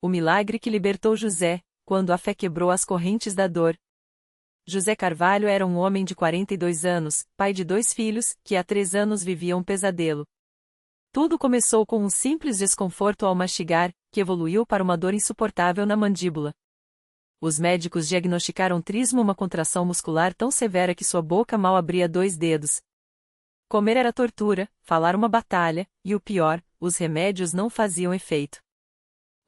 O milagre que libertou José, quando a fé quebrou as correntes da dor. José Carvalho era um homem de 42 anos, pai de 2 filhos, que há 3 anos vivia um pesadelo. Tudo começou com um simples desconforto ao mastigar, que evoluiu para uma dor insuportável na mandíbula. Os médicos diagnosticaram trismo, uma contração muscular tão severa que sua boca mal abria 2 dedos. Comer era tortura, falar uma batalha, e o pior, os remédios não faziam efeito.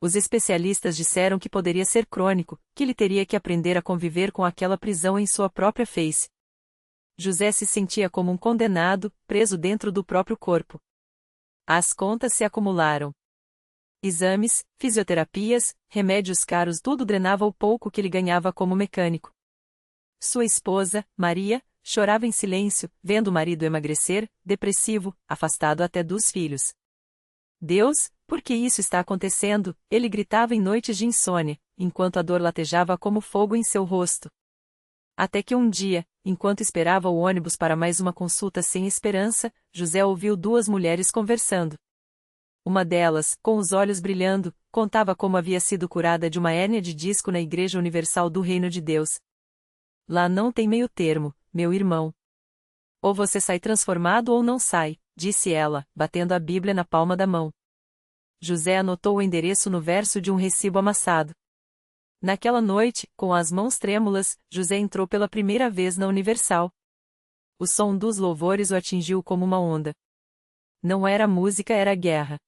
Os especialistas disseram que poderia ser crônico, que ele teria que aprender a conviver com aquela prisão em sua própria face. José se sentia como um condenado, preso dentro do próprio corpo. As contas se acumularam. Exames, fisioterapias, remédios caros, tudo drenava o pouco que ele ganhava como mecânico. Sua esposa, Maria, chorava em silêncio, vendo o marido emagrecer, depressivo, afastado até dos filhos. Deus, por que isso está acontecendo? Ele gritava em noites de insônia, enquanto a dor latejava como fogo em seu rosto. Até que um dia, enquanto esperava o ônibus para mais uma consulta sem esperança, José ouviu 2 mulheres conversando. Uma delas, com os olhos brilhando, contava como havia sido curada de uma hérnia de disco na Igreja Universal do Reino de Deus. Lá não tem meio termo, meu irmão. Ou você sai transformado ou não sai, disse ela, batendo a Bíblia na palma da mão. José anotou o endereço no verso de um recibo amassado. Naquela noite, com as mãos trêmulas, José entrou pela primeira vez na Universal. O som dos louvores o atingiu como uma onda. Não era música, era guerra.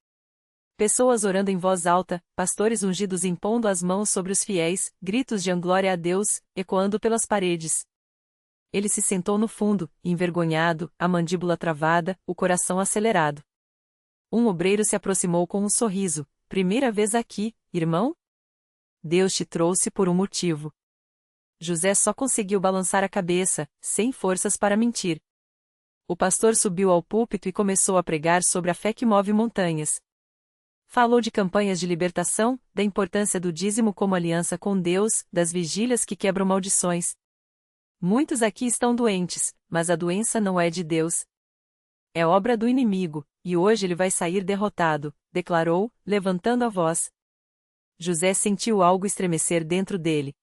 Pessoas orando em voz alta, pastores ungidos impondo as mãos sobre os fiéis, gritos de glória a Deus, ecoando pelas paredes. Ele se sentou no fundo, envergonhado, a mandíbula travada, o coração acelerado. Um obreiro se aproximou com um sorriso. Primeira vez aqui, irmão? Deus te trouxe por um motivo. José só conseguiu balançar a cabeça, sem forças para mentir. O pastor subiu ao púlpito e começou a pregar sobre a fé que move montanhas. Falou de campanhas de libertação, da importância do dízimo como aliança com Deus, das vigílias que quebram maldições. Muitos aqui estão doentes, mas a doença não é de Deus. É obra do inimigo, e hoje ele vai sair derrotado, declarou, levantando a voz. José sentiu algo estremecer dentro dele.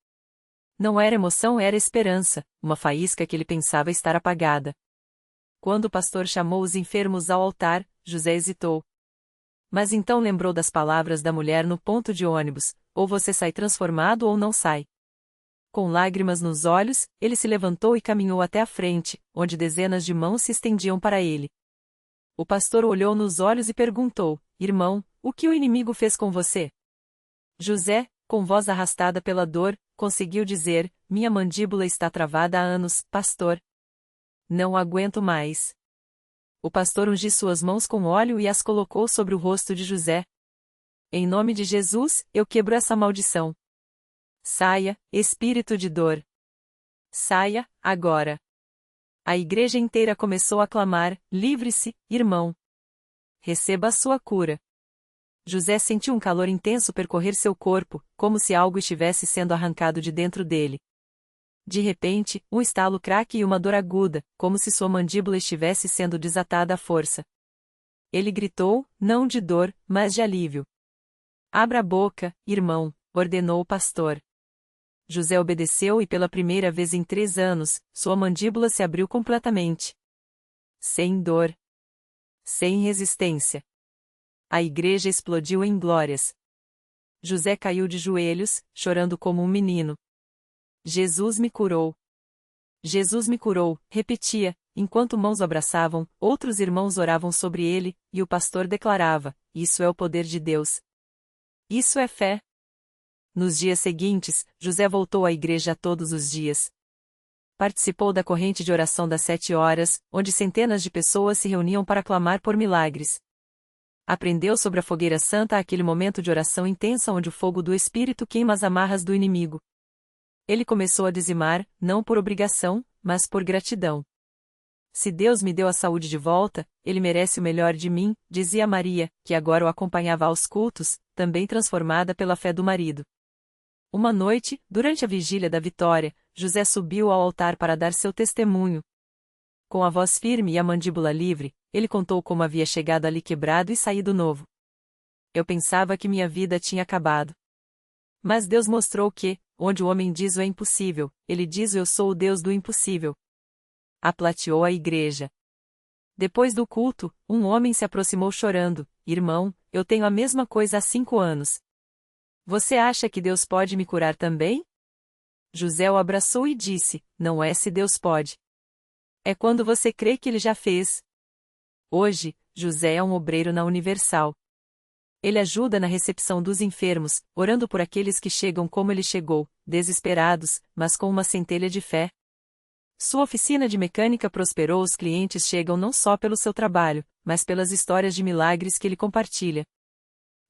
Não era emoção, era esperança, uma faísca que ele pensava estar apagada. Quando o pastor chamou os enfermos ao altar, José hesitou. Mas então lembrou das palavras da mulher no ponto de ônibus: ou você sai transformado ou não sai. Com lágrimas nos olhos, ele se levantou e caminhou até a frente, onde dezenas de mãos se estendiam para ele. O pastor olhou nos olhos e perguntou: irmão, o que o inimigo fez com você? José, com voz arrastada pela dor, conseguiu dizer: minha mandíbula está travada há anos, pastor. Não aguento mais. O pastor ungiu suas mãos com óleo e as colocou sobre o rosto de José. Em nome de Jesus, eu quebro essa maldição. Saia, espírito de dor. Saia, agora. A igreja inteira começou a clamar: livre-se, irmão. Receba a sua cura. José sentiu um calor intenso percorrer seu corpo, como se algo estivesse sendo arrancado de dentro dele. De repente, um estalo craque e uma dor aguda, como se sua mandíbula estivesse sendo desatada à força. Ele gritou, não de dor, mas de alívio. Abra a boca, irmão, ordenou o pastor. José obedeceu e pela primeira vez em 3 anos, sua mandíbula se abriu completamente. Sem dor. Sem resistência. A igreja explodiu em glórias. José caiu de joelhos, chorando como um menino. Jesus me curou. Jesus me curou, repetia, enquanto mãos o abraçavam, outros irmãos oravam sobre ele, e o pastor declarava: isso é o poder de Deus. Isso é fé. Nos dias seguintes, José voltou à igreja todos os dias. Participou da corrente de oração das 7 horas, onde centenas de pessoas se reuniam para clamar por milagres. Aprendeu sobre a fogueira santa, aquele momento de oração intensa onde o fogo do Espírito queima as amarras do inimigo. Ele começou a dizimar, não por obrigação, mas por gratidão. Se Deus me deu a saúde de volta, Ele merece o melhor de mim, dizia Maria, que agora o acompanhava aos cultos, também transformada pela fé do marido. Uma noite, durante a vigília da vitória, José subiu ao altar para dar seu testemunho. Com a voz firme e a mandíbula livre, ele contou como havia chegado ali quebrado e saído novo. Eu pensava que minha vida tinha acabado. Mas Deus mostrou que, onde o homem diz o é impossível, ele diz o eu sou o Deus do impossível. Aplateou a igreja. Depois do culto, um homem se aproximou chorando: Irmão, eu tenho a mesma coisa há 5 anos. Você acha que Deus pode me curar também? José o abraçou e disse: Não é se Deus pode. É quando você crê que ele já fez. Hoje, José é um obreiro na Universal. Ele ajuda na recepção dos enfermos, orando por aqueles que chegam como ele chegou, desesperados, mas com uma centelha de fé. Sua oficina de mecânica prosperou. Os clientes chegam não só pelo seu trabalho, mas pelas histórias de milagres que ele compartilha.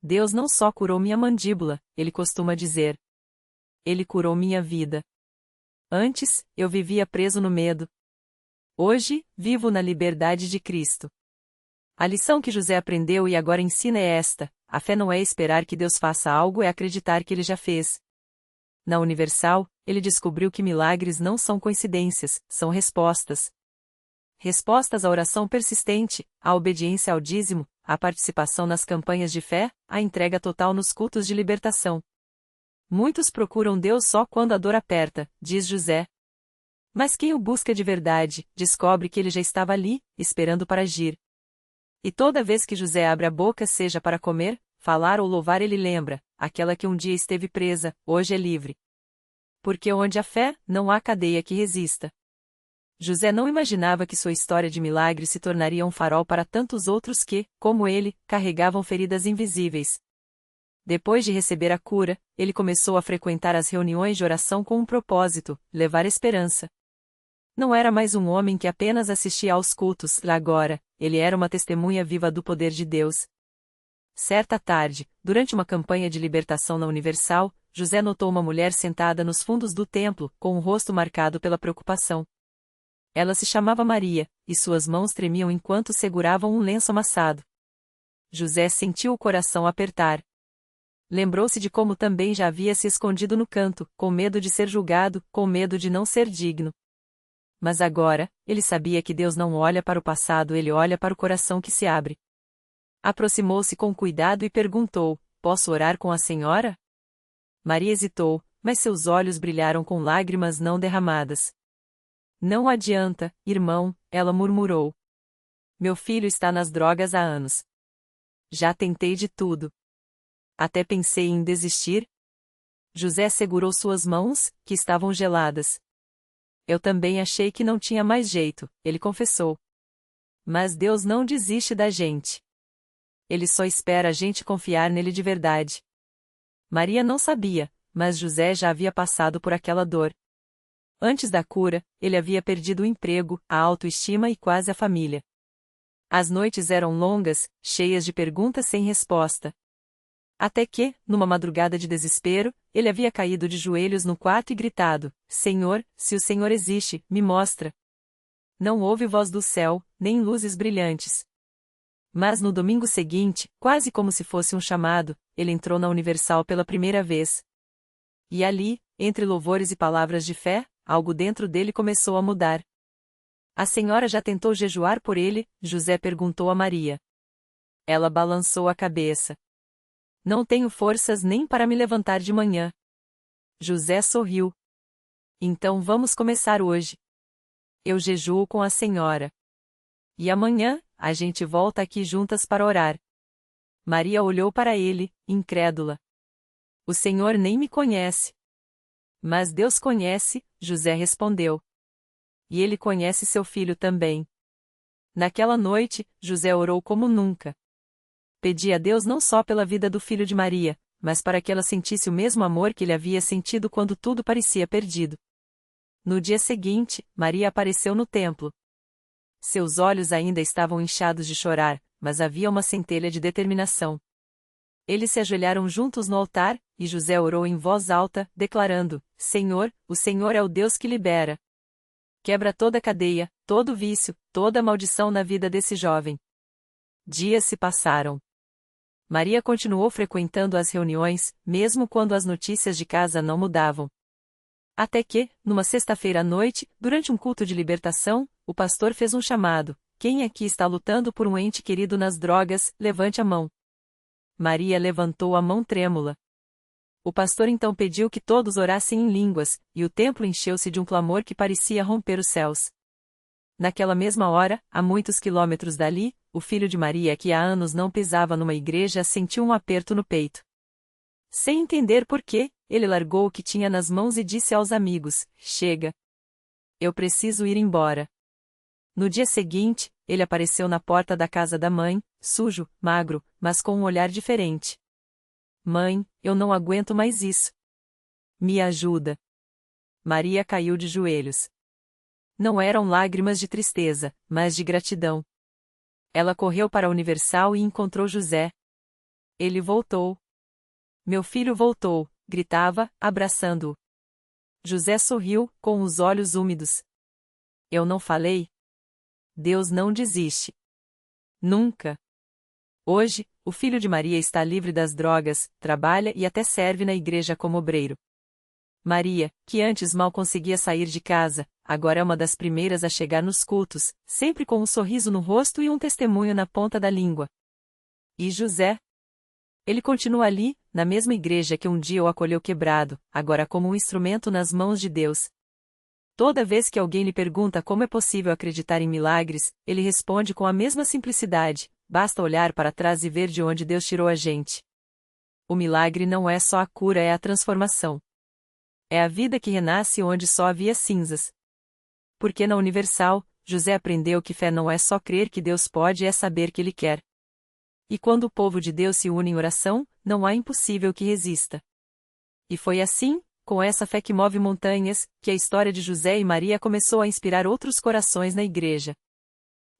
Deus não só curou minha mandíbula, ele costuma dizer. Ele curou minha vida. Antes, eu vivia preso no medo. Hoje, vivo na liberdade de Cristo. A lição que José aprendeu e agora ensina é esta: a fé não é esperar que Deus faça algo, é acreditar que ele já fez. Na Universal, ele descobriu que milagres não são coincidências, são respostas. Respostas à oração persistente, à obediência ao dízimo, à participação nas campanhas de fé, à entrega total nos cultos de libertação. Muitos procuram Deus só quando a dor aperta, diz José. Mas quem o busca de verdade, descobre que ele já estava ali, esperando para agir. E toda vez que José abre a boca, seja para comer, falar ou louvar, ele lembra: aquela que um dia esteve presa, hoje é livre. Porque onde há fé, não há cadeia que resista. José não imaginava que sua história de milagre se tornaria um farol para tantos outros que, como ele, carregavam feridas invisíveis. Depois de receber a cura, ele começou a frequentar as reuniões de oração com um propósito: levar esperança. Não era mais um homem que apenas assistia aos cultos, agora, ele era uma testemunha viva do poder de Deus. Certa tarde, durante uma campanha de libertação na Universal, José notou uma mulher sentada nos fundos do templo, com o rosto marcado pela preocupação. Ela se chamava Maria, e suas mãos tremiam enquanto seguravam um lenço amassado. José sentiu o coração apertar. Lembrou-se de como também já havia se escondido no canto, com medo de ser julgado, com medo de não ser digno. Mas agora, ele sabia que Deus não olha para o passado, ele olha para o coração que se abre. Aproximou-se com cuidado e perguntou: Posso orar com a senhora? Maria hesitou, mas seus olhos brilharam com lágrimas não derramadas. Não adianta, irmão, ela murmurou. Meu filho está nas drogas há anos. Já tentei de tudo. Até pensei em desistir. José segurou suas mãos, que estavam geladas. Eu também achei que não tinha mais jeito, ele confessou. Mas Deus não desiste da gente. Ele só espera a gente confiar nele de verdade. Maria não sabia, mas José já havia passado por aquela dor. Antes da cura, ele havia perdido o emprego, a autoestima e quase a família. As noites eram longas, cheias de perguntas sem resposta. Até que, numa madrugada de desespero, ele havia caído de joelhos no quarto e gritado: Senhor, se o Senhor existe, me mostra. Não houve voz do céu, nem luzes brilhantes. Mas no domingo seguinte, quase como se fosse um chamado, ele entrou na Universal pela primeira vez. E ali, entre louvores e palavras de fé, algo dentro dele começou a mudar. A senhora já tentou jejuar por ele? José perguntou a Maria. Ela balançou a cabeça. Não tenho forças nem para me levantar de manhã. José sorriu. Então vamos começar hoje. Eu jejuo com a senhora. E amanhã, a gente volta aqui juntas para orar. Maria olhou para ele, incrédula. O Senhor nem me conhece. Mas Deus conhece, José respondeu. E ele conhece seu filho também. Naquela noite, José orou como nunca. Pedia a Deus não só pela vida do filho de Maria, mas para que ela sentisse o mesmo amor que ele havia sentido quando tudo parecia perdido. No dia seguinte, Maria apareceu no templo. Seus olhos ainda estavam inchados de chorar, mas havia uma centelha de determinação. Eles se ajoelharam juntos no altar, e José orou em voz alta, declarando: Senhor, o Senhor é o Deus que libera. Quebra toda cadeia, todo vício, toda maldição na vida desse jovem. Dias se passaram. Maria continuou frequentando as reuniões, mesmo quando as notícias de casa não mudavam. Até que, numa sexta-feira à noite, durante um culto de libertação, o pastor fez um chamado: Quem aqui está lutando por um ente querido nas drogas, levante a mão. Maria levantou a mão trêmula. O pastor então pediu que todos orassem em línguas, e o templo encheu-se de um clamor que parecia romper os céus. Naquela mesma hora, a muitos quilômetros dali, o filho de Maria, que há anos não pisava numa igreja, sentiu um aperto no peito. Sem entender por quê, ele largou o que tinha nas mãos e disse aos amigos: "Chega. Eu preciso ir embora." No dia seguinte, ele apareceu na porta da casa da mãe, sujo, magro, mas com um olhar diferente. "Mãe, eu não aguento mais isso. Me ajuda." Maria caiu de joelhos. Não eram lágrimas de tristeza, mas de gratidão. Ela correu para a Universal e encontrou José. Ele voltou. "Meu filho voltou", gritava, abraçando-o. José sorriu, com os olhos úmidos. "Eu não falei? Deus não desiste. Nunca." Hoje, o filho de Maria está livre das drogas, trabalha e até serve na igreja como obreiro. Maria, que antes mal conseguia sair de casa, agora é uma das primeiras a chegar nos cultos, sempre com um sorriso no rosto e um testemunho na ponta da língua. E José? Ele continua ali, na mesma igreja que um dia o acolheu quebrado, agora como um instrumento nas mãos de Deus. Toda vez que alguém lhe pergunta como é possível acreditar em milagres, ele responde com a mesma simplicidade: "Basta olhar para trás e ver de onde Deus tirou a gente." O milagre não é só a cura, é a transformação. É a vida que renasce onde só havia cinzas. Porque na Universal, José aprendeu que fé não é só crer que Deus pode, é saber que Ele quer. E quando o povo de Deus se une em oração, não há impossível que resista. E foi assim, com essa fé que move montanhas, que a história de José e Maria começou a inspirar outros corações na igreja.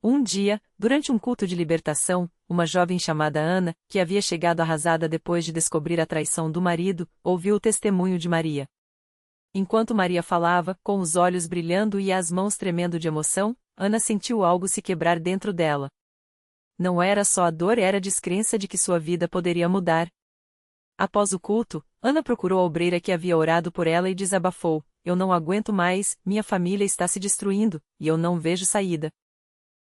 Um dia, durante um culto de libertação, uma jovem chamada Ana, que havia chegado arrasada depois de descobrir a traição do marido, ouviu o testemunho de Maria. Enquanto Maria falava, com os olhos brilhando e as mãos tremendo de emoção, Ana sentiu algo se quebrar dentro dela. Não era só a dor, era a descrença de que sua vida poderia mudar. Após o culto, Ana procurou a obreira que havia orado por ela e desabafou: "Eu não aguento mais, minha família está se destruindo, e eu não vejo saída."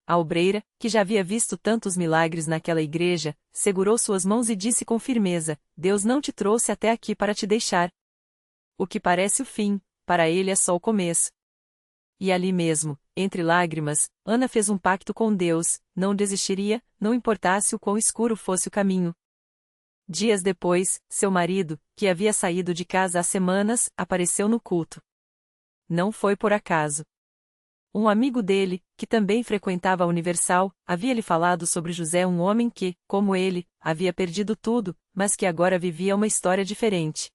A obreira, que já havia visto tantos milagres naquela igreja, segurou suas mãos e disse com firmeza: "Deus não te trouxe até aqui para te deixar. O que parece o fim, para ele é só o começo." E ali mesmo, entre lágrimas, Ana fez um pacto com Deus: não desistiria, não importasse o quão escuro fosse o caminho. Dias depois, seu marido, que havia saído de casa há semanas, apareceu no culto. Não foi por acaso. Um amigo dele, que também frequentava a Universal, havia lhe falado sobre José, um homem que, como ele, havia perdido tudo, mas que agora vivia uma história diferente.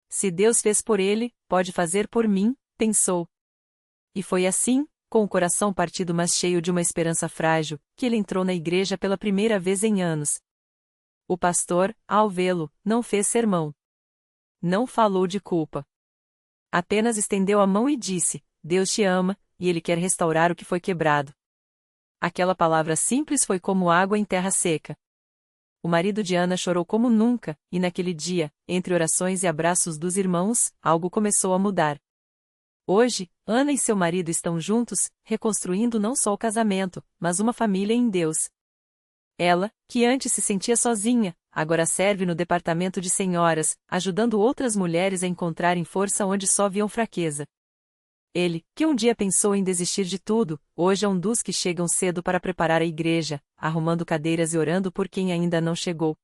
Se Deus fez por ele, pode fazer por mim, pensou. E foi assim, com o coração partido mas cheio de uma esperança frágil, que ele entrou na igreja pela primeira vez em anos. O pastor, ao vê-lo, não fez sermão. Não falou de culpa. Apenas estendeu a mão e disse: "Deus te ama, e Ele quer restaurar o que foi quebrado." Aquela palavra simples foi como água em terra seca. O marido de Ana chorou como nunca, e naquele dia, entre orações e abraços dos irmãos, algo começou a mudar. Hoje, Ana e seu marido estão juntos, reconstruindo não só o casamento, mas uma família em Deus. Ela, que antes se sentia sozinha, agora serve no departamento de senhoras, ajudando outras mulheres a encontrarem força onde só viam fraqueza. Ele, que um dia pensou em desistir de tudo, hoje é um dos que chegam cedo para preparar a igreja, arrumando cadeiras e orando por quem ainda não chegou.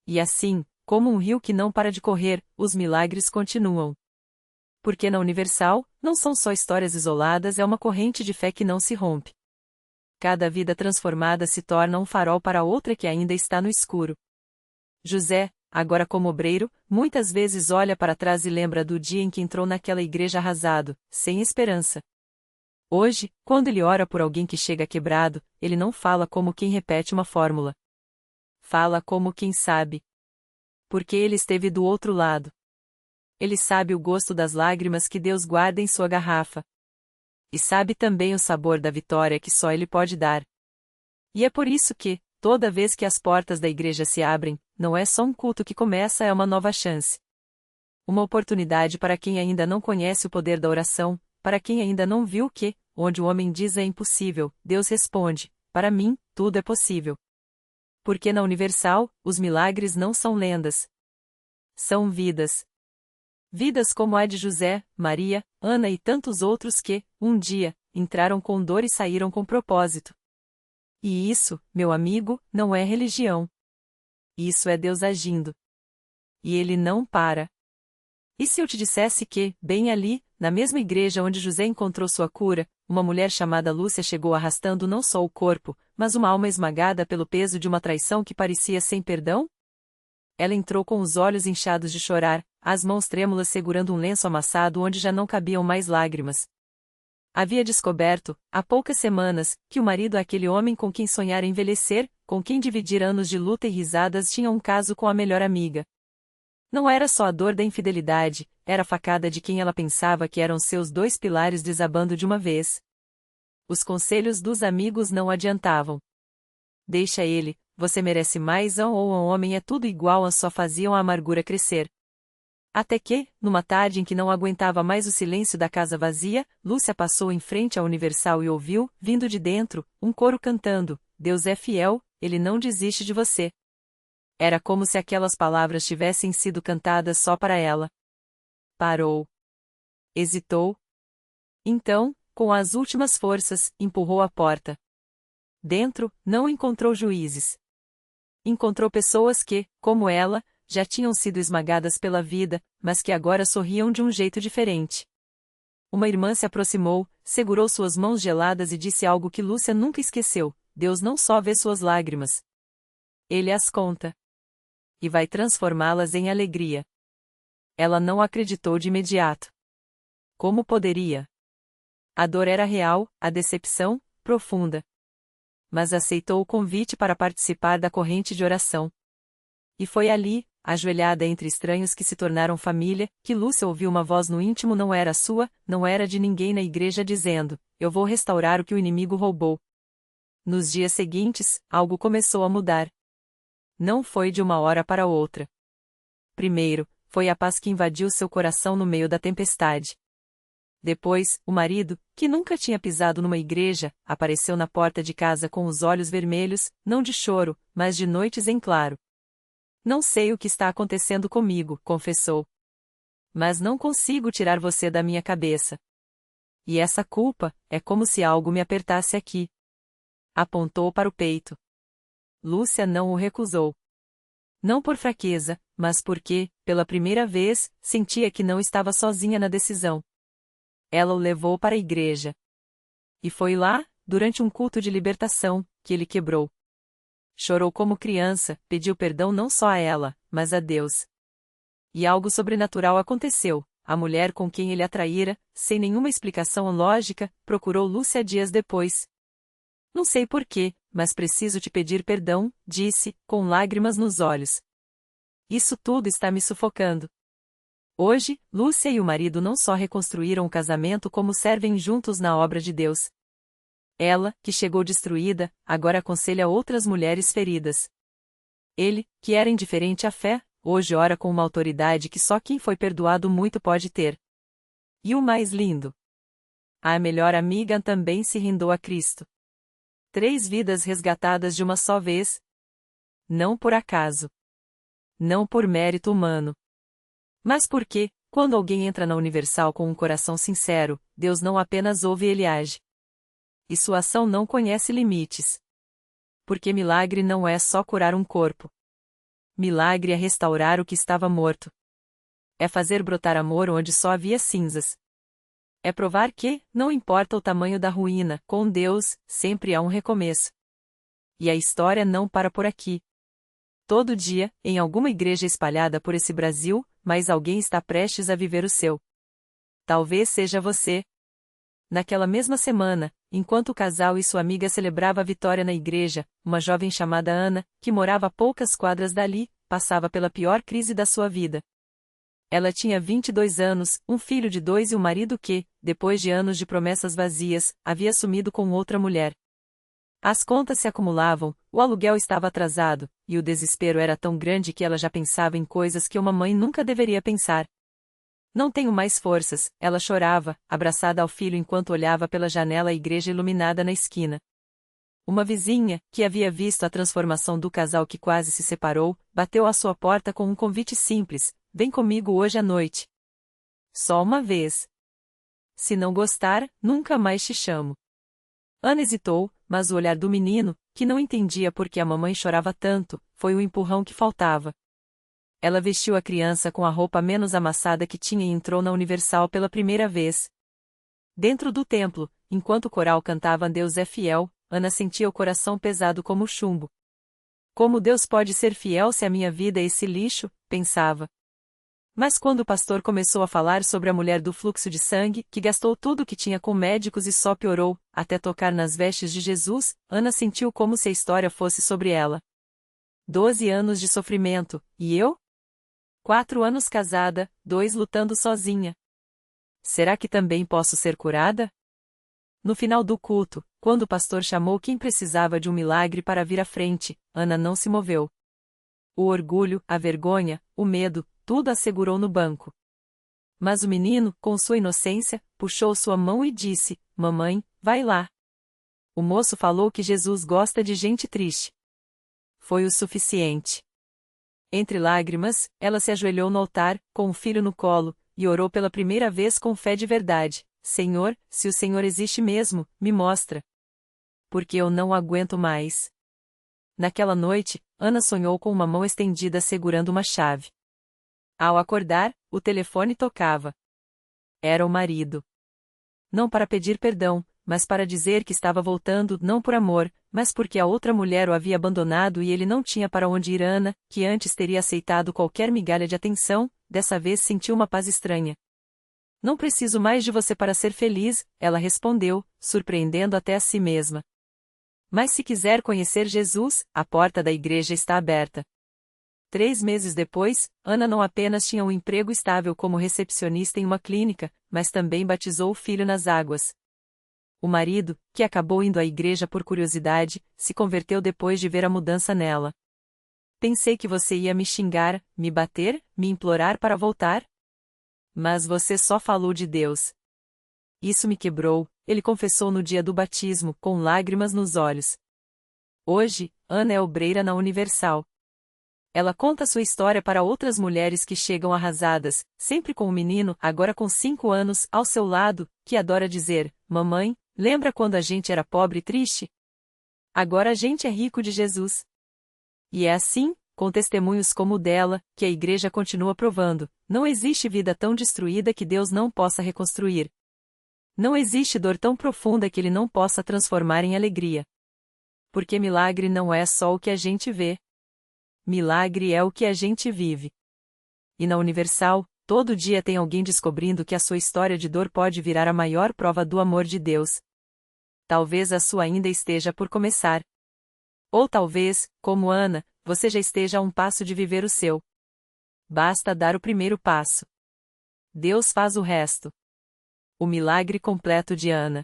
E assim, como um rio que não para de correr, os milagres continuam. Porque na Universal, não são só histórias isoladas, é uma corrente de fé que não se rompe. Cada vida transformada se torna um farol para outra que ainda está no escuro. José, agora como obreiro, muitas vezes olha para trás e lembra do dia em que entrou naquela igreja arrasado, sem esperança. Hoje, quando ele ora por alguém que chega quebrado, ele não fala como quem repete uma fórmula. Fala como quem sabe. Porque ele esteve do outro lado. Ele sabe o gosto das lágrimas que Deus guarda em sua garrafa. E sabe também o sabor da vitória que só Ele pode dar. E é por isso que, toda vez que as portas da igreja se abrem, não é só um culto que começa, é uma nova chance. Uma oportunidade para quem ainda não conhece o poder da oração, para quem ainda não viu que, onde o homem diz é impossível, Deus responde: "Para mim, tudo é possível." Porque na Universal, os milagres não são lendas. são vidas. Vidas como a de José, Maria, Ana e tantos outros que, um dia, entraram com dor e saíram com propósito. E isso, meu amigo, não é religião. Isso é Deus agindo. E Ele não para. E se eu te dissesse que, bem ali, na mesma igreja onde José encontrou sua cura, uma mulher chamada Lúcia chegou arrastando não só o corpo, mas uma alma esmagada pelo peso de uma traição que parecia sem perdão? Ela entrou com os olhos inchados de chorar, as mãos trêmulas segurando um lenço amassado onde já não cabiam mais lágrimas. Havia descoberto, há poucas semanas, que o marido aquele homem com quem sonhara envelhecer, com quem dividir anos de luta e risadas tinha um caso com a melhor amiga. Não era só a dor da infidelidade, era a facada de quem ela pensava que eram seus dois pilares desabando de uma vez. Os conselhos dos amigos não adiantavam. Deixa ele, você merece mais ou um homem é tudo igual só faziam a amargura crescer. Até que, numa tarde em que não aguentava mais o silêncio da casa vazia, Lúcia passou em frente à Universal e ouviu, vindo de dentro, um coro cantando, Deus é fiel, Ele não desiste de você. Era como se aquelas palavras tivessem sido cantadas só para ela. Parou. Hesitou. Então, com as últimas forças, empurrou a porta. Dentro, não encontrou juízes. Encontrou pessoas que, como ela, já tinham sido esmagadas pela vida, mas que agora sorriam de um jeito diferente. Uma irmã se aproximou, segurou suas mãos geladas e disse algo que Lúcia nunca esqueceu: Deus não só vê suas lágrimas. Ele as conta. E vai transformá-las em alegria. Ela não acreditou de imediato. Como poderia? A dor era real, a decepção, profunda. Mas aceitou o convite para participar da corrente de oração. E foi ali, ajoelhada entre estranhos que se tornaram família, que Lúcia ouviu uma voz no íntimo não era sua, não era de ninguém na igreja dizendo, eu vou restaurar o que o inimigo roubou. Nos dias seguintes, algo começou a mudar. Não foi de uma hora para outra. Primeiro, foi a paz que invadiu seu coração no meio da tempestade. Depois, o marido, que nunca tinha pisado numa igreja, apareceu na porta de casa com os olhos vermelhos, não de choro, mas de noites em claro. Não sei o que está acontecendo comigo, confessou. Mas não consigo tirar você da minha cabeça. E essa culpa, é como se algo me apertasse aqui. Apontou para o peito. Lúcia não o recusou. Não por fraqueza, mas porque, pela primeira vez, sentia que não estava sozinha na decisão. Ela o levou para a igreja. E foi lá, durante um culto de libertação, que ele quebrou. Chorou como criança, pediu perdão não só a ela, mas a Deus. E algo sobrenatural aconteceu. A mulher com quem ele atraíra, sem nenhuma explicação lógica, procurou Lúcia dias depois. Não sei porquê, mas preciso te pedir perdão, disse, com lágrimas nos olhos. Isso tudo está me sufocando. Hoje, Lúcia e o marido não só reconstruíram o casamento como servem juntos na obra de Deus. Ela, que chegou destruída, agora aconselha outras mulheres feridas. Ele, que era indiferente à fé, hoje ora com uma autoridade que só quem foi perdoado muito pode ter. E o mais lindo? A melhor amiga também se rendeu a Cristo. 3 vidas resgatadas de uma só vez. Não por acaso. Não por mérito humano. Mas porque, quando alguém entra na Universal com um coração sincero, Deus não apenas ouve e ele age. E sua ação não conhece limites. Porque milagre não é só curar um corpo. Milagre é restaurar o que estava morto. É fazer brotar amor onde só havia cinzas. É provar que, não importa o tamanho da ruína, com Deus, sempre há um recomeço. E a história não para por aqui. Todo dia, em alguma igreja espalhada por esse Brasil, mais alguém está prestes a viver o seu. Talvez seja você. Naquela mesma semana, enquanto o casal e sua amiga celebrava a vitória na igreja, uma jovem chamada Ana, que morava a poucas quadras dali, passava pela pior crise da sua vida. Ela tinha 22 anos, um filho de 2 e um marido que, depois de anos de promessas vazias, havia sumido com outra mulher. As contas se acumulavam, o aluguel estava atrasado, e o desespero era tão grande que ela já pensava em coisas que uma mãe nunca deveria pensar. Não tenho mais forças, ela chorava, abraçada ao filho enquanto olhava pela janela a igreja iluminada na esquina. Uma vizinha, que havia visto a transformação do casal que quase se separou, bateu à sua porta com um convite simples: vem comigo hoje à noite. Só uma vez. Se não gostar, nunca mais te chamo. Ana hesitou, mas o olhar do menino, que não entendia por que a mamãe chorava tanto, foi o empurrão que faltava. Ela vestiu a criança com a roupa menos amassada que tinha e entrou na Universal pela primeira vez. Dentro do templo, enquanto o coral cantava Deus é fiel, Ana sentia o coração pesado como chumbo. Como Deus pode ser fiel se a minha vida é esse lixo? Pensava. Mas quando o pastor começou a falar sobre a mulher do fluxo de sangue, que gastou tudo o que tinha com médicos e só piorou, até tocar nas vestes de Jesus, Ana sentiu como se a história fosse sobre ela. 12 anos de sofrimento, e eu? 4 anos casada, 2 lutando sozinha. Será que também posso ser curada? No final do culto, quando o pastor chamou quem precisava de um milagre para vir à frente, Ana não se moveu. O orgulho, a vergonha, o medo, tudo a segurou no banco. Mas o menino, com sua inocência, puxou sua mão e disse: Mamãe, vai lá. O moço falou que Jesus gosta de gente triste. Foi o suficiente. Entre lágrimas, ela se ajoelhou no altar, com o filho no colo, e orou pela primeira vez com fé de verdade: Senhor, se o Senhor existe mesmo, me mostra. Porque eu não aguento mais. Naquela noite, Ana sonhou com uma mão estendida segurando uma chave. Ao acordar, o telefone tocava. Era o marido. Não para pedir perdão, mas para dizer que estava voltando não por amor, mas porque a outra mulher o havia abandonado e ele não tinha para onde ir. Ana, que antes teria aceitado qualquer migalha de atenção, dessa vez sentiu uma paz estranha. Não preciso mais de você para ser feliz, ela respondeu, surpreendendo até a si mesma. Mas se quiser conhecer Jesus, a porta da igreja está aberta. 3 meses depois, Ana não apenas tinha um emprego estável como recepcionista em uma clínica, mas também batizou o filho nas águas. O marido, que acabou indo à igreja por curiosidade, se converteu depois de ver a mudança nela. Pensei que você ia me xingar, me bater, me implorar para voltar? Mas você só falou de Deus. Isso me quebrou, ele confessou no dia do batismo, com lágrimas nos olhos. Hoje, Ana é obreira na Universal. Ela conta sua história para outras mulheres que chegam arrasadas, sempre com um menino, agora com 5 anos, ao seu lado, que adora dizer: Mamãe, lembra quando a gente era pobre e triste? Agora a gente é rico de Jesus. E é assim, com testemunhos como o dela, que a igreja continua provando: não existe vida tão destruída que Deus não possa reconstruir. Não existe dor tão profunda que Ele não possa transformar em alegria. Porque milagre não é só o que a gente vê. Milagre é o que a gente vive. E na Universal, todo dia tem alguém descobrindo que a sua história de dor pode virar a maior prova do amor de Deus. Talvez a sua ainda esteja por começar. Ou talvez, como Ana, você já esteja a um passo de viver o seu. Basta dar o primeiro passo. Deus faz o resto. O milagre completo de Ana.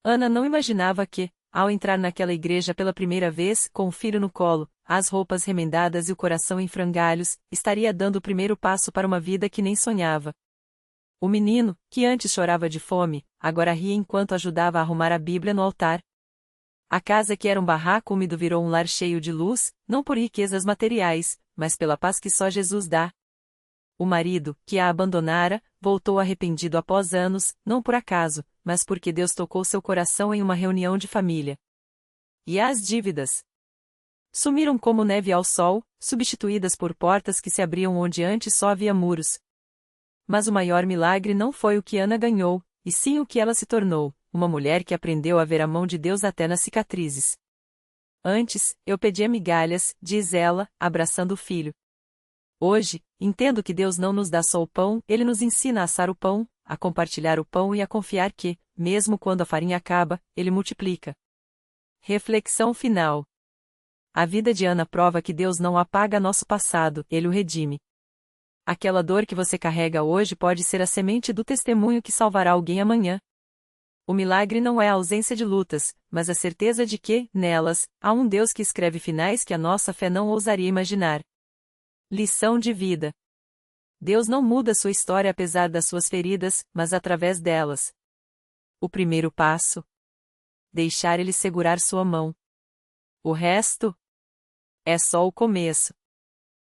Ana não imaginava que, ao entrar naquela igreja pela primeira vez, com o filho no colo, as roupas remendadas e o coração em frangalhos, estaria dando o primeiro passo para uma vida que nem sonhava. O menino, que antes chorava de fome, agora ria enquanto ajudava a arrumar a Bíblia no altar. A casa que era um barraco úmido virou um lar cheio de luz, não por riquezas materiais, mas pela paz que só Jesus dá. O marido, que a abandonara, voltou arrependido após anos, não por acaso, mas porque Deus tocou seu coração em uma reunião de família. E as dívidas? Sumiram como neve ao sol, substituídas por portas que se abriam onde antes só havia muros. Mas o maior milagre não foi o que Ana ganhou, e sim o que ela se tornou, uma mulher que aprendeu a ver a mão de Deus até nas cicatrizes. Antes, eu pedia migalhas, diz ela, abraçando o filho. Hoje, entendo que Deus não nos dá só o pão, Ele nos ensina a assar o pão, a compartilhar o pão e a confiar que, mesmo quando a farinha acaba, Ele multiplica. Reflexão final. A vida de Ana prova que Deus não apaga nosso passado, Ele o redime. Aquela dor que você carrega hoje pode ser a semente do testemunho que salvará alguém amanhã. O milagre não é a ausência de lutas, mas a certeza de que, nelas, há um Deus que escreve finais que a nossa fé não ousaria imaginar. Lição de vida. Deus não muda sua história apesar das suas feridas, mas através delas. O primeiro passo? Deixar Ele segurar sua mão. O resto? É só o começo.